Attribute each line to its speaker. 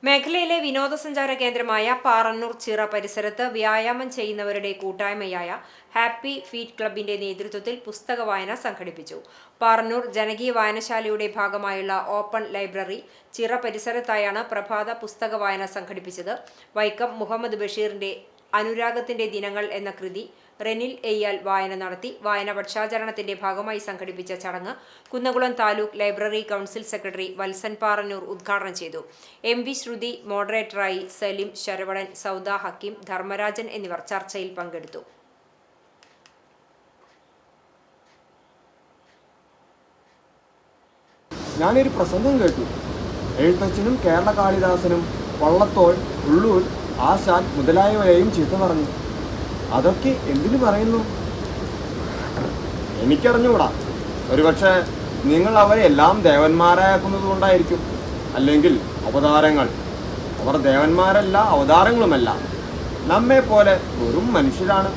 Speaker 1: മേഖലയിലെ വിനോദസഞ്ചാര കേന്ദ്രമായ പാറന്നൂർ ചിറ പരിസരത്ത് വ്യായാമം ചെയ്യുന്നവരുടെ കൂട്ടായ്മയായ ഹാപ്പി ഫീറ്റ് ക്ലബിന്റെ നേതൃത്വത്തിൽ പുസ്തക വായന സംഘടിപ്പിച്ചു. പാറന്നൂർ ജനകീയ വായനശാലയുടെ ഭാഗമായുള്ള ഓപ്പൺ ലൈബ്രറി ചിറ പരിസരത്തായാണ് പ്രഭാത പുസ്തക വായന സംഘടിപ്പിച്ചത്. വൈക്കം മുഹമ്മദ് ബഷീറിന്റെ അനുരാഗത്തിന്റെ ദിനങ്ങൾ എന്ന കൃതി റെനിൽ എയ്യാൽ വായന നടത്തി. വായന പക്ഷാചരണത്തിന്റെ ഭാഗമായി സംഘടിപ്പിച്ച ചടങ്ങ് Kunnamkulam taluk library council secretary Valsan Parannur ഉദ്ഘാടനം ചെയ്തു. MV ശ്രുതി മോഡറേറ്ററായി, സലിം, ശരവണൻ, സൗദ, ഹക്കീം, ധർമ്മരാജൻ എന്നിവർ ചർച്ചയിൽ പങ്കെടുത്തു.
Speaker 2: ഞാനൊരു പ്രസംഗം കേട്ടു. എഴുത്തച്ഛനും കേരള കാളിദാസനും വള്ളത്തോൾ, ഉള്ളൂർ, ആശാൻ മുതലായവരെയും ചീത്ത പറഞ്ഞു. അതൊക്കെ എന്തിനു പറയുന്നു? എനിക്കറിഞ്ഞുകൂടാ. ഒരുപക്ഷെ നിങ്ങൾ അവരെ എല്ലാം ദേവന്മാരാക്കുന്നത് കൊണ്ടായിരിക്കും. അല്ലെങ്കിൽ അവതാരങ്ങൾ. അവർ ദേവന്മാരല്ല, അവതാരങ്ങളുമല്ല. നമ്മെ പോലെ വെറും മനുഷ്യരാണ്.